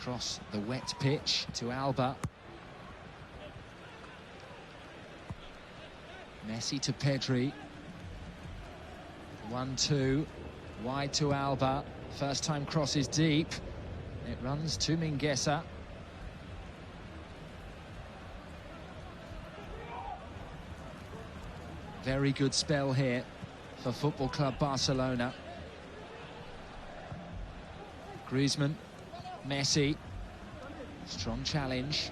across the wet pitch to Alba. Messi to Pedri. 1-2, wide to Alba. First time cross is deep. It runs to Mingueza. Very good spell here for Football Club Barcelona. Griezmann, Messi, strong challenge.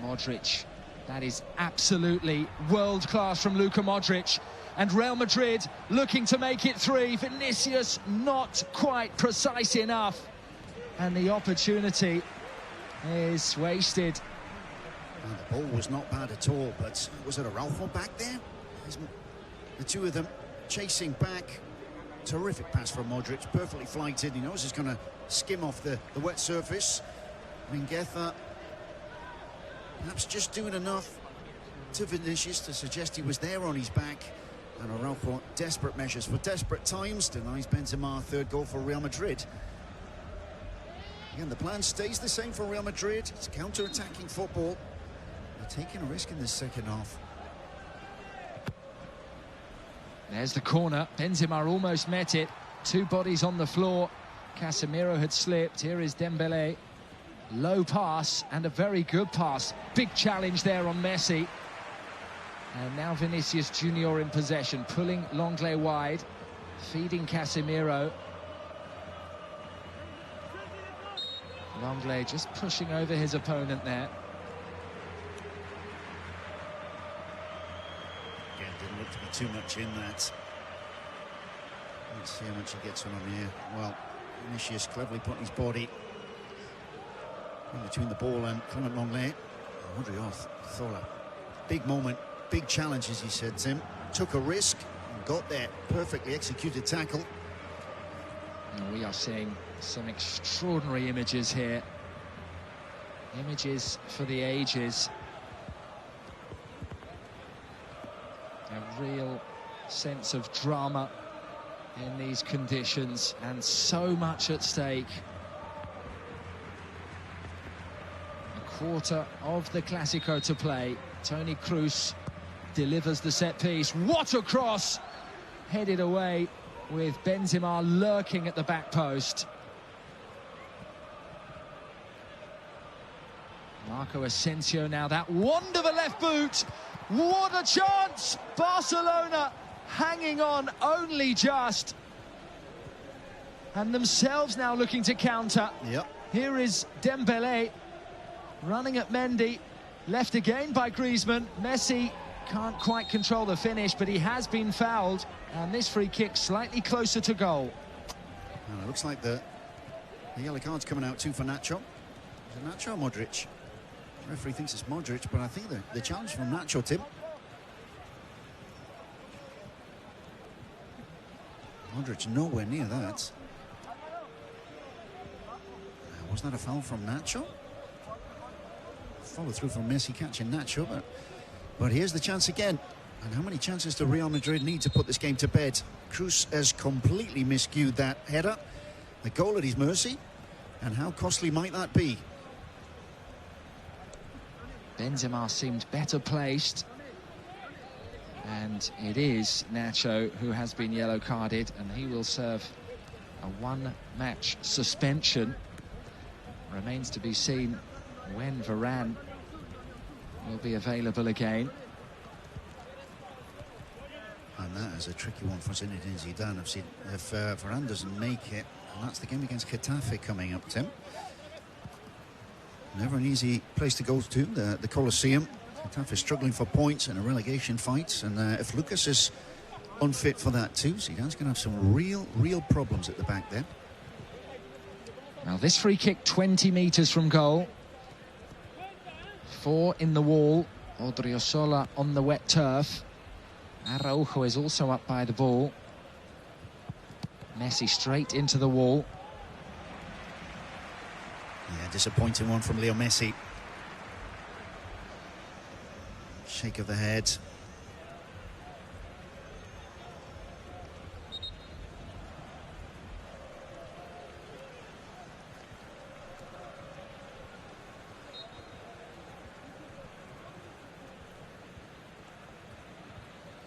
Modric, that is absolutely world class from Luka Modric. And Real Madrid looking to make it 3. Vinicius not quite precise enough. And the opportunity is wasted. Well, the ball was not bad at all, but was it Araujo back there? The two of them chasing back. Terrific pass from Modric, perfectly flighted. He knows he's going to skim off the wet surface. Mingueza perhaps just doing enough to Vinicius to suggest he was there on his back. And Araujo, desperate measures for desperate times, denies Benzema third goal for Real Madrid. Again, the plan stays the same for Real Madrid. It's counter-attacking football. They're taking a risk in this second half. There's the corner. Benzema almost met it. Two bodies on the floor. Casemiro had slipped. Here is Dembélé. Low pass and a very good pass. Big challenge there on Messi. And now Vinicius Junior in possession, pulling Longley wide, feeding Casemiro. Longley just pushing over his opponent there. Again, didn't look to be too much in that. Let's see how much he gets on here. Well, Vinicius cleverly putting his body in between the ball and Clement Longley. Rodrigo thought a big moment, big challenge, as he said, Tim. Took a risk and got there. Perfectly executed tackle. And we are seeing some extraordinary images here. Images for the ages. A real sense of drama in these conditions, and so much at stake. A quarter of the Clásico to play. Toni Kroos delivers the set piece. What a cross! Headed away with Benzema lurking at the back post. Marco Asensio now, that wand of a left boot. What a chance! Barcelona hanging on only just. And themselves now looking to counter. Yep. Here is Dembélé running at Mendy. Left again by Griezmann. Messi can't quite control the finish, but he has been fouled. And this free kick slightly closer to goal. And it looks like the yellow card's coming out too for Nacho. Is it Nacho or Modric? The referee thinks it's Modric, but I think the challenge from Nacho, Tim. Modric nowhere near that. Was that a foul from Nacho? Follow through from Messi catching Nacho, but here's the chance again. And how many chances do Real Madrid need to put this game to bed? Kroos has completely miscued that header. The goal at his mercy. And how costly might that be? Benzema seemed better placed. And it is Nacho who has been yellow carded, and he will serve a one-match suspension. Remains to be seen when Varane will be available again. And that is a tricky one for Zinedine Zidane. If Varane doesn't make it, and that's the game against Getafe coming up, Tim. Never an easy place to go to, the Colosseum. Getafe struggling for points in a relegation fight, and if Lucas is unfit for that too, Zidane's going to have some real problems at the back there. Now this free kick 20 metres from goal. 4 in the wall. Odriozola on the wet turf. Araujo is also up by the ball. Messi straight into the wall. Yeah, disappointing one from Leo Messi. Shake of the head.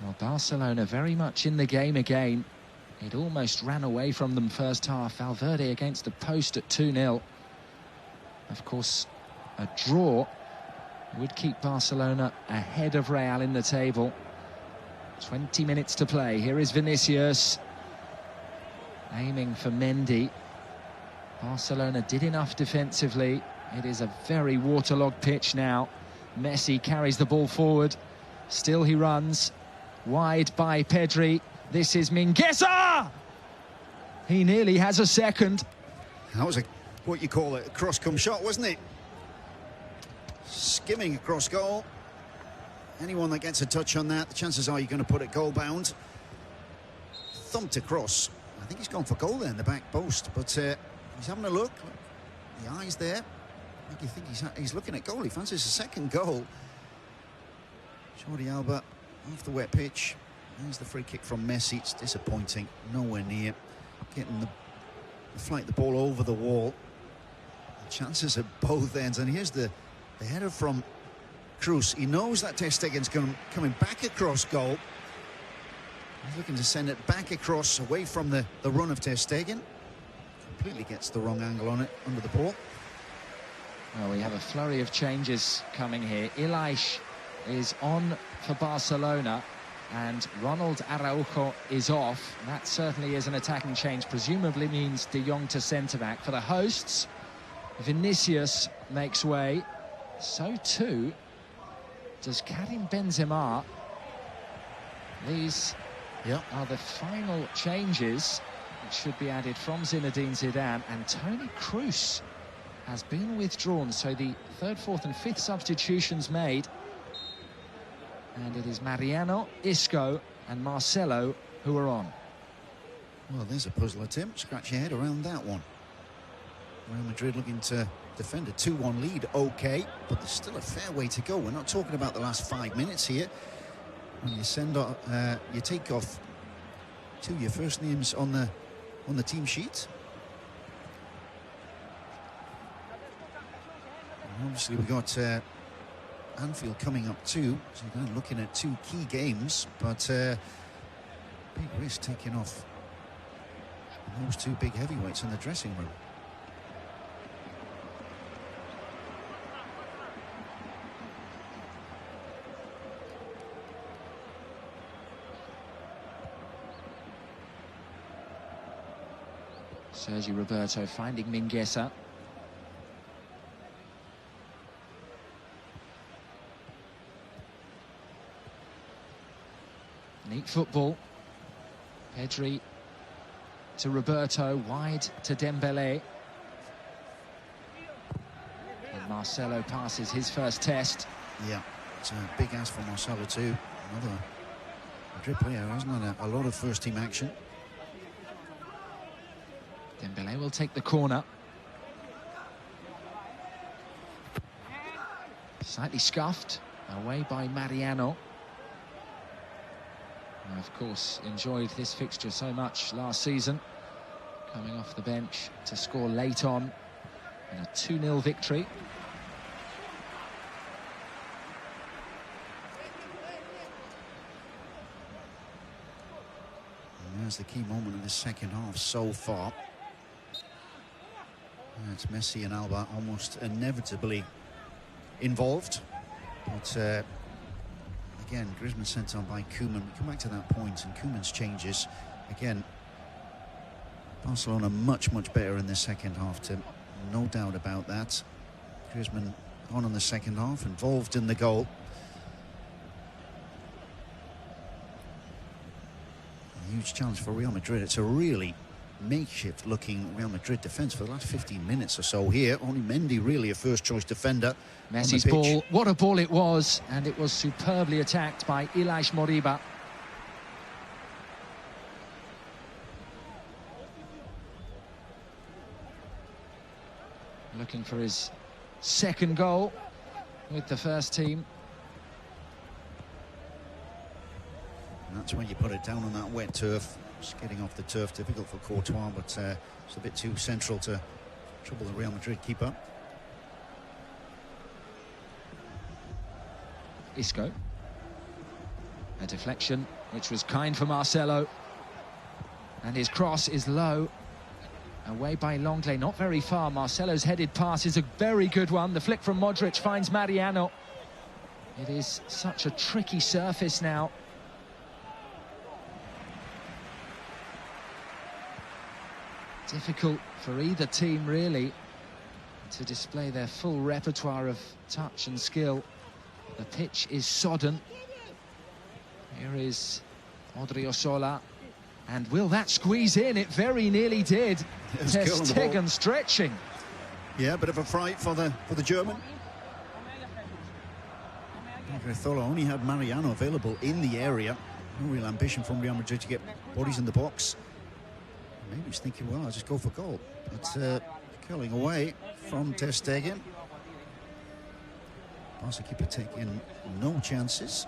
Well, Barcelona very much in the game again. It almost ran away from them first half. Valverde against the post at 2-0. Of course, a draw would keep Barcelona ahead of Real in the table. 20 minutes to play. Here is Vinicius aiming for Mendy. Barcelona did enough defensively. It is a very waterlogged pitch now. Messi carries the ball forward. Still he runs. Wide by Pedri. This is Mingueza! He nearly has a second. That was what you call a cross-come shot, wasn't it? Skimming across goal. Anyone that gets a touch on that, the chances are you're going to put it goal-bound. Thumped across. I think he's gone for goal there in the back post, but he's having a look. The eyes there. I think you think he's looking at goal. He fancies a second goal. Jordi Alba off the wet pitch. There's the free kick from Messi. It's disappointing. Nowhere near getting the flight the ball over the wall. The chances at both ends. And here's the header from Cruz. He knows that Ter Stegen's coming back across goal. He's looking to send it back across away from the run of Ter Stegen. Completely gets the wrong angle on it under the ball. Well, we have a flurry of changes coming here. Lite is on for Barcelona and Ronald Araujo is off. That certainly is an attacking change. Presumably means De Jong to centre-back. For the hosts, Vinicius makes way. So too does Karim Benzema. These are the final changes that should be added from Zinedine Zidane. And Toni Kroos has been withdrawn, so the third, fourth and fifth substitutions made. And it is Mariano, Isco and Marcelo who are on. Well, there's a puzzler, Tim. Scratch your head around that one. Real Madrid looking to defend a 2-1 lead, okay, but there's still a fair way to go. We're not talking about the last 5 minutes here. When you send off, you take off two of your first names on the team sheet. And obviously, we got Anfield coming up too, so you're kind of looking at two key games, but big risk taking off those two big heavyweights in the dressing room. Sergi Roberto finding Mingueza. Neat football. Pedri to Roberto, wide to Dembele. And Marcelo passes his first test. Yeah, it's a big ask for Marcelo too. Another Madrid player who hasn't had a lot of first-team action. Dembele will take the corner. Slightly scuffed away by Mariano. I, of course, enjoyed this fixture so much last season. Coming off the bench to score late on in a 2-0 victory. And there's the key moment of the second half so far. It's Messi and Alba almost inevitably involved. But again, Griezmann sent on by Koeman. We come back to that point, and Koeman's changes. Again, Barcelona much better in the second half, Tim. No doubt about that. Griezmann on in the second half, involved in the goal. A huge challenge for Real Madrid. It's a really makeshift looking Real Madrid defence for the last 15 minutes or so here. Only Mendy really a first choice defender. Messi's ball, what a ball it was, and it was superbly attacked by Ilaix Moriba. Looking for his second goal with the first team. And that's when you put it down on that wet turf. Just getting off the turf, difficult for Courtois, but it's a bit too central to trouble the Real Madrid keeper. Isco. A deflection, which was kind for Marcelo. And his cross is low. Away by Longley, not very far. Marcelo's headed pass is a very good one. The flick from Modric finds Mariano. It is such a tricky surface now. Difficult for either team, really, to display their full repertoire of touch and skill. The pitch is sodden. Here is Odriozola. And will that squeeze in? It very nearly did. Ter Stegen stretching. Yeah, a bit of a fright for the German. Odriozola only had Mariano available in the area. No real ambition from Real Madrid to get bodies in the box. Maybe he's thinking, well, I'll just go for goal. But curling away from Ter Stegen. Barca keeper taking no chances.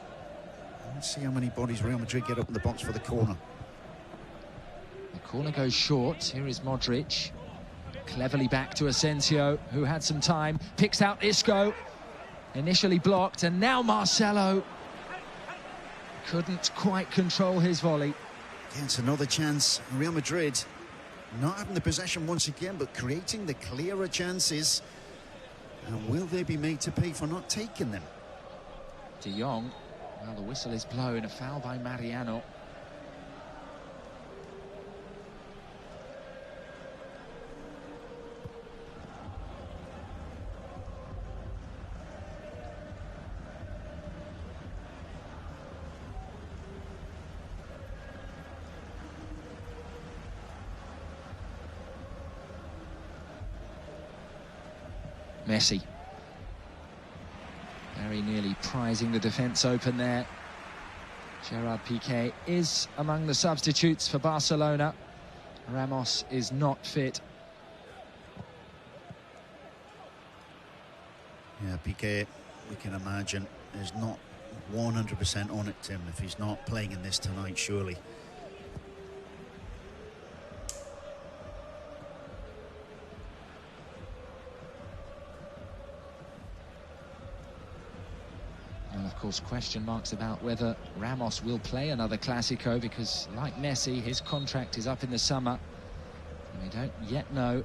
Let's see how many bodies Real Madrid get up in the box for the corner. The corner goes short. Here is Modric. Cleverly back to Asensio, who had some time. Picks out Isco. Initially blocked, and now Marcelo. Couldn't quite control his volley. Against another chance. Real Madrid not having the possession once again, but creating the clearer chances. And will they be made to pay for not taking them? De Jong. Well, the whistle is blown. A foul by Mariano. Messi. Very nearly prizing the defence open there. Gerard Piqué is among the substitutes for Barcelona. Ramos is not fit. Yeah, Piqué, we can imagine, is not 100% on it, Tim, if he's not playing in this tonight, surely. Of course, question marks about whether Ramos will play another Clásico, because, like Messi, his contract is up in the summer. And we don't yet know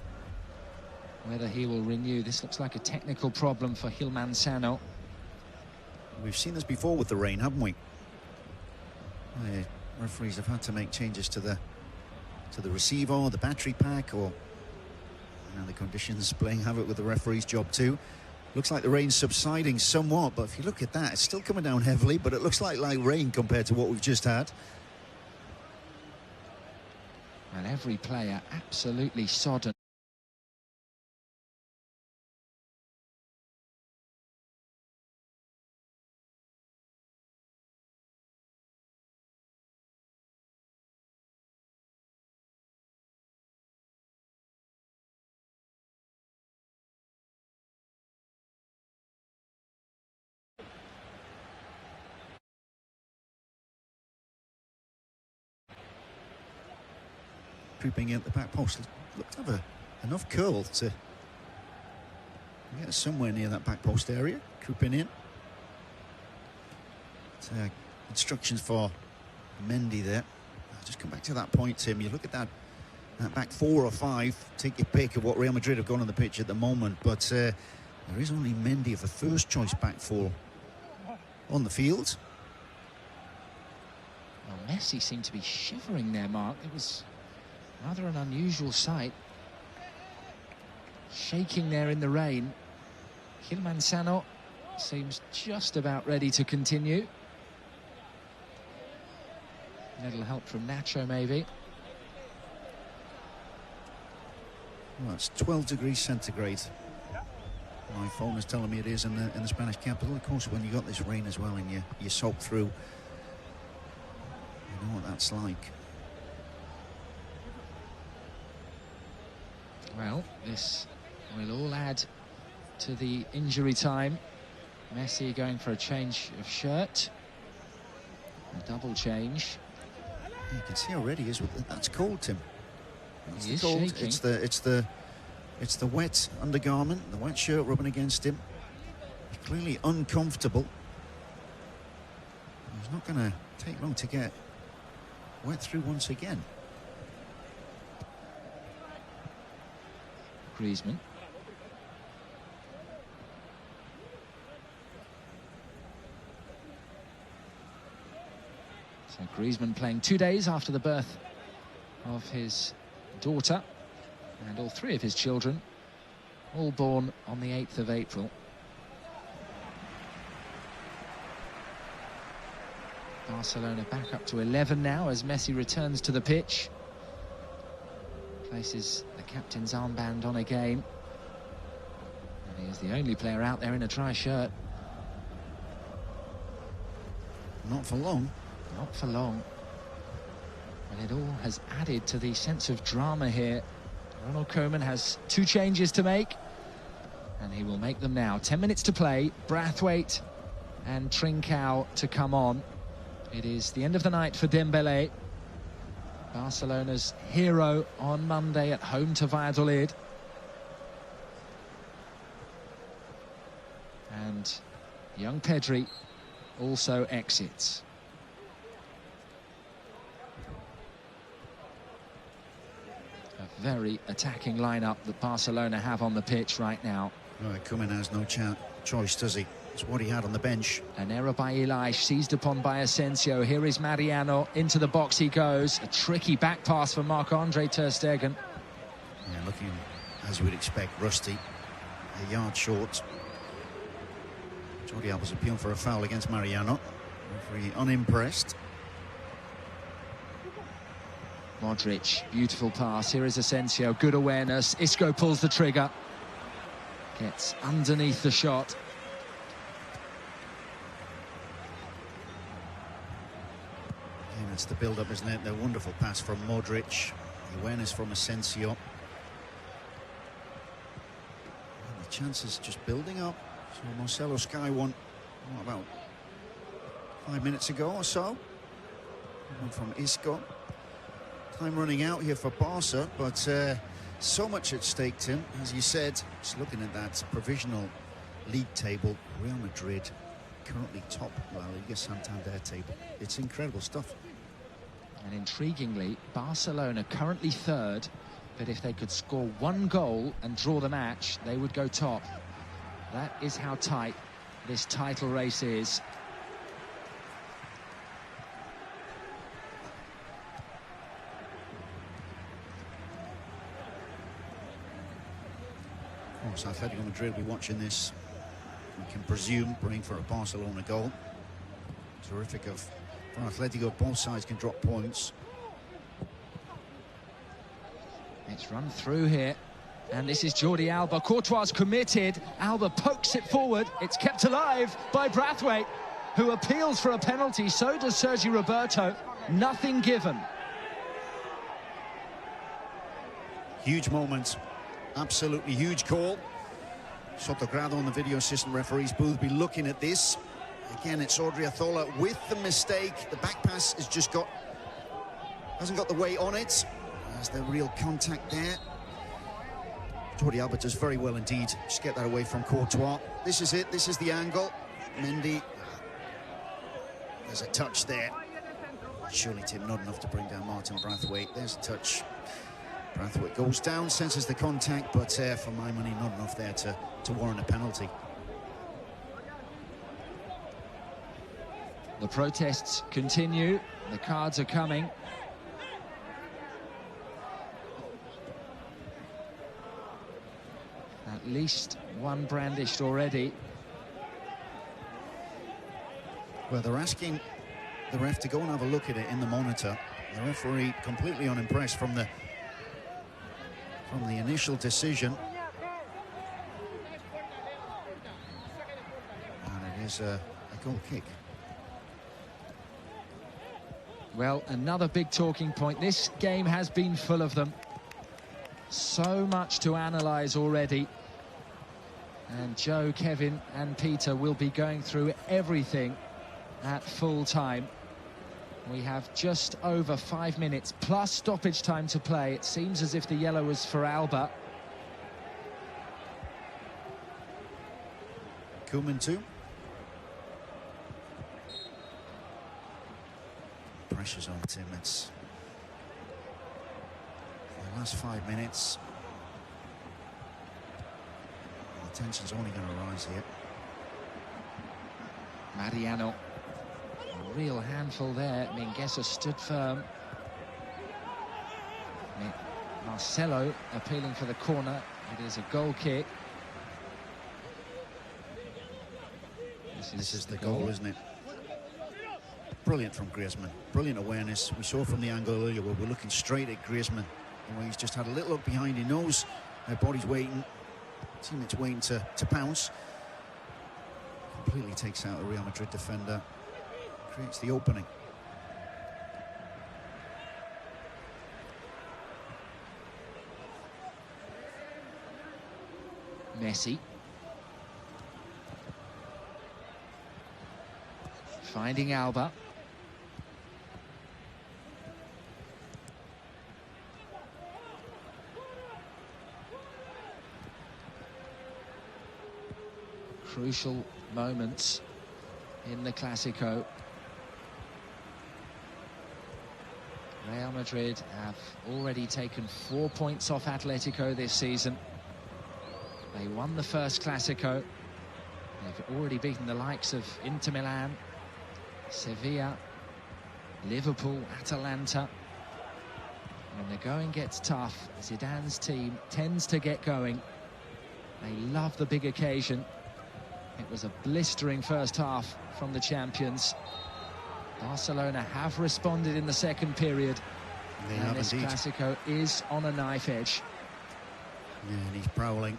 whether he will renew. This looks like a technical problem for Gil Manzano. We've seen this before with the rain, haven't we? The referees have had to make changes to the receiver, the battery pack, or the conditions playing havoc with the referee's job too. Looks like the rain's subsiding somewhat, but if you look at that, it's still coming down heavily, but it looks like rain compared to what we've just had. And every player absolutely sodden. Creeping in at the back post. Looked to have enough curl to get somewhere near that back post area. Creeping in. Instructions for Mendy there. I'll just come back to that point, Tim. You look at that back 4 or 5. Take your pick of what Real Madrid have got on the pitch at the moment. But there is only Mendy of the first choice back 4 on the field. Well, Messi seemed to be shivering there, Mark. It was rather an unusual sight. Shaking there in the rain. Gil Manzano seems just about ready to continue. A little help from Nacho, maybe. Well, it's 12 degrees centigrade. My phone is telling me it is in the Spanish capital. Of course, when you got this rain as well and you soak through, you know what that's like. Well, this will all add to the injury time. Messi going for a change of shirt. A double change. You can see already that's cold, Tim. He is cold. shaking. It's the wet undergarment, the wet shirt rubbing against him. He's clearly uncomfortable. He's not going to take long to get wet through once again. Griezmann. So Griezmann playing 2 days after the birth of his daughter, and all three of his children, all born on the 8th of April. Barcelona back up to 11 now as Messi returns to the pitch. Places the captain's armband on again. And he is the only player out there in a dry shirt. Not for long. Not for long. And it all has added to the sense of drama here. Ronald Koeman has 2 changes to make, and he will make them now. 10 minutes to play. Braithwaite and Trincao to come on. It is the end of the night for Dembélé, Barcelona's hero on Monday at home to Valladolid. And young Pedri also exits. A very attacking lineup that Barcelona have on the pitch right now. Right, Koeman has no choice, does he? It's what he had on the bench. An error by Lite, seized upon by Asensio. Here is Mariano, into the box he goes. A tricky back pass for Marc-Andre ter Stegen. Yeah, looking, as you would expect, rusty. A yard short. Jordi Alba's appealing for a foul against Mariano. Referee unimpressed. Modric, beautiful pass. Here is Asensio, good awareness. Isco pulls the trigger. Gets underneath the shot. Yeah, that's the build-up, isn't it? The wonderful pass from Modric. The awareness from Asensio. And the chances just building up. So Marcelo Sky won, what, about 5 minutes ago or so. One from Isco. Time running out here for Barca, but so much at stake, Tim. As you said, just looking at that provisional league table, Real Madrid currently top La Liga Santander table. It's incredible stuff. And intriguingly, Barcelona currently 3rd, but if they could score 1 goal and draw the match, they would go top. That is how tight this title race is. Of course, Atletico Madrid will be watching this. We can presume praying for a Barcelona goal. Terrific for Atletico. Both sides can drop points. It's run through here. And this is Jordi Alba. Courtois committed. Alba pokes it forward. It's kept alive by Braithwaite, who appeals for a penalty. So does Sergi Roberto. Nothing given. Huge moment. Absolutely huge call. Sotogrado on the video assistant referee's booth be looking at this. Again, it's Odriozola with the mistake. The back pass has just hasn't got the weight on it. There's the real contact there. Jordi Alba does very well indeed. Just get that away from Courtois. This is it. This is the angle. Mendy. There's a touch there. Surely, Tim, not enough to bring down Martin Braithwaite. There's a touch. Braithwaite goes down, senses the contact, but for my money, not enough there to warrant a penalty. The protests continue. The cards are coming. At least one brandished already. Well, they're asking the ref to go and have a look at it in the monitor. The referee completely unimpressed from the initial decision. And it is a goal kick. Well, another big talking point. This game has been full of them. So much to analyse already. And Joe, Kevin and Peter will be going through everything at full time. We have just over 5 minutes plus stoppage time to play. It seems as if the yellow was for Alba. Koeman too. pressure's on Tim. It's the last 5 minutes. The tension's only going to rise here. Mariano, a real handful there. Mingueza stood firm. Marcelo appealing for the corner. It is a goal kick. This is the goal, isn't it? Brilliant from Griezmann. Brilliant awareness. We saw from the angle earlier where we're looking straight at Griezmann. And he's just had a little look behind. He knows their body's waiting. Teammates waiting to pounce. Completely takes out a Real Madrid defender. Creates the opening. Messi. Finding Alba. Crucial moments in the Clásico. Real Madrid have already taken 4 points off Atletico this season. They won the first Clásico. They've already beaten the likes of Inter Milan, Sevilla, Liverpool, Atalanta. When the going gets tough, Zidane's team tends to get going. They love the big occasion. It was a blistering first half from the champions. Barcelona have responded in the second period. And this Clásico is on a knife edge. Yeah, and he's prowling.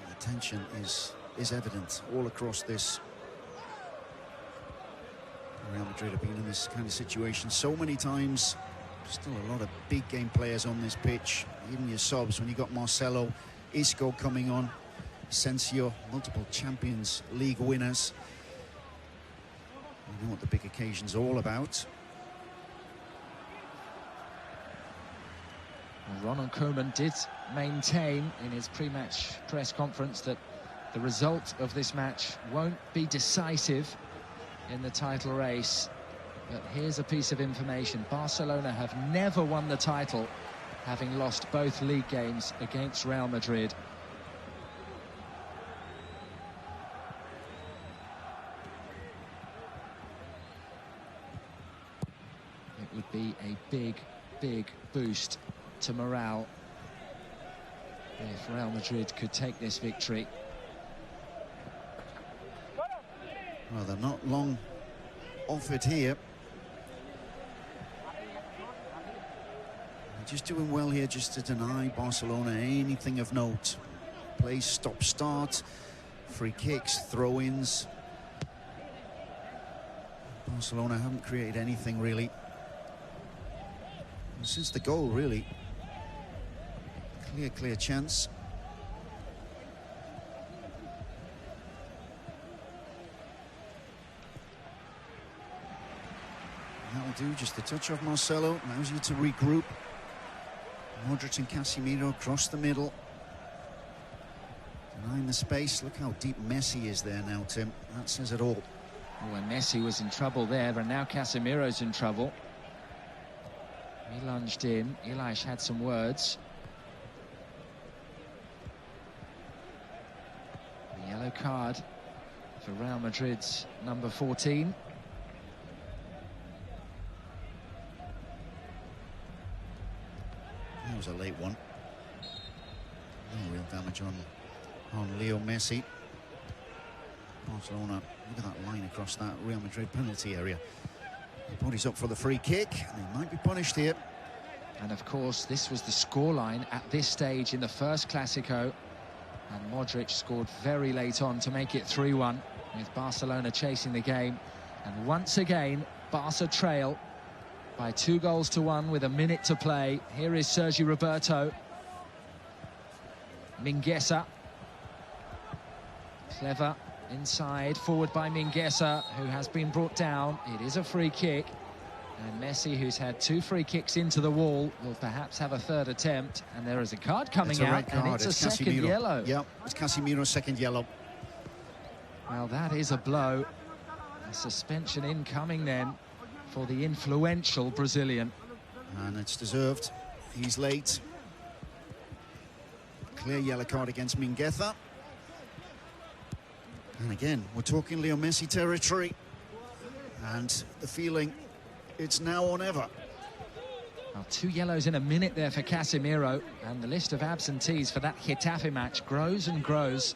The tension is evident all across this. Real Madrid have been in this kind of situation so many times. Still a lot of big game players on this pitch. Even your subs, when you got Marcelo, Isco coming on, Asensio, multiple Champions League winners. You know what the big occasion's all about. Ronald Koeman did maintain in his pre-match press conference that the result of this match won't be decisive in the title race. But here's a piece of information. Barcelona have never won the title, having lost both league games against Real Madrid. It would be a big, big boost to morale if Real Madrid could take this victory. Well, they're not long off it here. They're just doing well here just to deny Barcelona anything of note. Play, stop, start, free kicks, throw-ins. Barcelona haven't created anything really since the goal, really. Clear chance. That'll do, just a touch of Marcelo. Allows you to regroup. Modric and Casemiro across the middle. Denying the space. Look how deep Messi is there now, Tim. That says it all. Well, Messi was in trouble there, and now Casemiro's in trouble. He lunged in. Elias had some words. The yellow card for Real Madrid's number 14. That was a late one. No real damage on Leo Messi. Barcelona, look at that line across that Real Madrid penalty area. The body's up for the free kick. They might be punished here. And of course, this was the scoreline at this stage in the first Clásico. And Modric scored very late on to make it 3-1, with Barcelona chasing the game. And once again, Barca trail by 2-1 with a minute to play. Here is Sergi Roberto. Mingueza. Clever inside, forward by Mingueza, who has been brought down. It is a free kick. And Messi, who's had 2 free kicks into the wall, will perhaps have a third attempt. And there is a card coming out, and it's a second yellow. Yeah, it's Casemiro's second yellow. Well, that is a blow. A suspension incoming then for the influential Brazilian. And it's deserved. He's late. Clear yellow card against Mingueza. And again, we're talking Leo Messi territory. And the feeling, it's now or never. Well, 2 yellows in a minute there for Casemiro. And the list of absentees for that Getafe match grows and grows.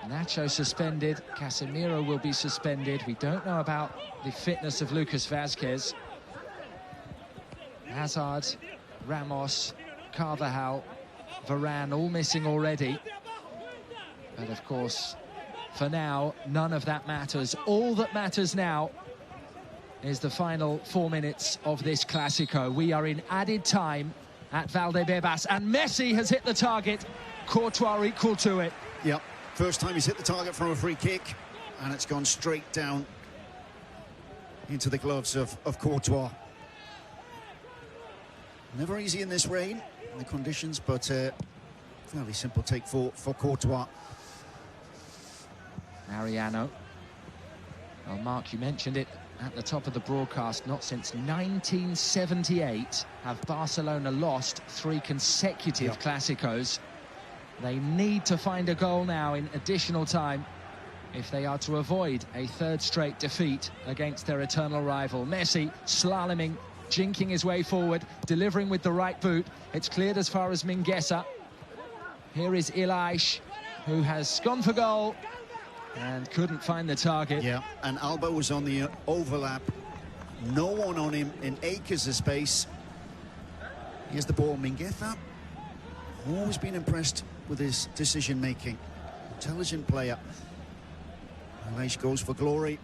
Nacho suspended. Casemiro will be suspended. We don't know about the fitness of Lucas Vazquez. Hazard, Ramos, Carvajal, Varane all missing already. But of course, for now, none of that matters. All that matters now is the final 4 minutes of this Clásico. We are in added time at Valdebebas, and Messi has hit the target. Courtois equal to it. Yep, first time he's hit the target from a free kick, and it's gone straight down into the gloves of Courtois. Never easy in this rain, in the conditions, but fairly simple take for Courtois. Mariano. Well, Mark, you mentioned it at the top of the broadcast. Not since 1978 have Barcelona lost 3 consecutive Clásicos. They need to find a goal now in additional time if they are to avoid a 3rd straight defeat against their eternal rival. Messi slaloming, jinking his way forward, delivering with the right boot. It's cleared as far as Mingueza. Here is Lite, who has gone for goal and couldn't find the target. Yeah, and Alba was on the overlap. No one on him in acres of space. Here's the ball, Mingueza. Always been impressed with his decision-making. Intelligent player. Lite goes for glory.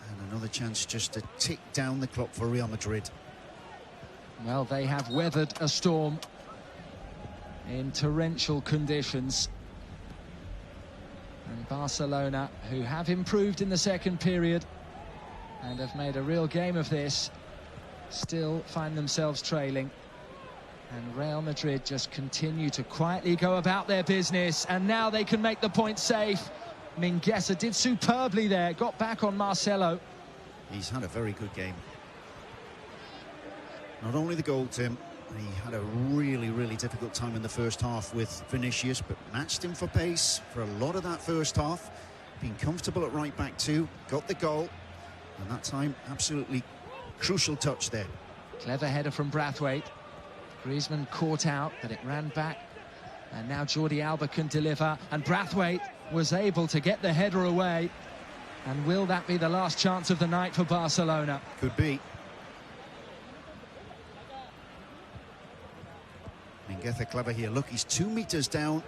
And another chance just to tick down the clock for Real Madrid. Well, they have weathered a storm in torrential conditions. And Barcelona, who have improved in the second period and have made a real game of this, still find themselves trailing. And Real Madrid just continue to quietly go about their business, and now they can make the point safe. Mingueza did superbly there, got back on Marcelo. He's had a very good game. Not only the goal, Tim, he had a really difficult time in the first half with Vinicius, but matched him for pace for a lot of that first half. Been comfortable at right back too, got the goal, and that time absolutely crucial touch there. Clever header from Braithwaite. Griezmann caught out, but it ran back. And now Jordi Alba can deliver, and Braithwaite was able to get the header away. And will that be the last chance of the night for Barcelona? Could be. Mingueza clever here. Look, he's 2 meters down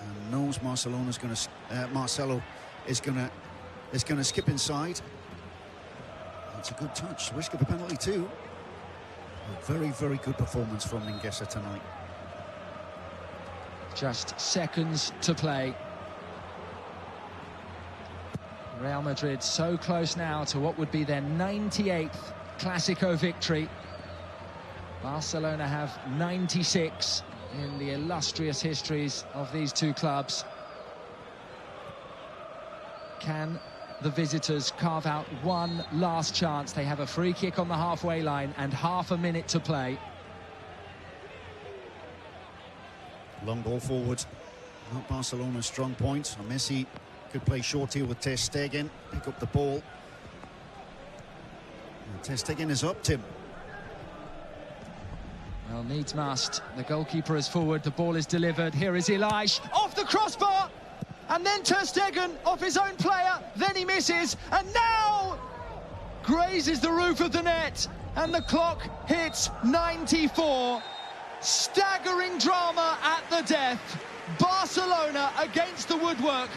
and knows Marcelo is going to skip inside. It's a good touch. Risk of a penalty too. A very good performance from Mingueza tonight. Just seconds to play. Real Madrid so close now to what would be their 98th Clásico victory. Barcelona have 96 in the illustrious histories of these two clubs. Can the visitors carve out one last chance? They have a free kick on the halfway line and half a minute to play. Long ball forward. Not Barcelona's strong point. And Messi could play short here with Ter Stegen. Pick up the ball. And Ter Stegen is up, Tim. Well, needs must. The goalkeeper is forward. The ball is delivered. Here is Lite. Off the crossbar! And then Ter Stegen off his own player. Then he misses. And now grazes the roof of the net. And the clock hits 94. Staggering drama at the death. Barcelona against the woodwork.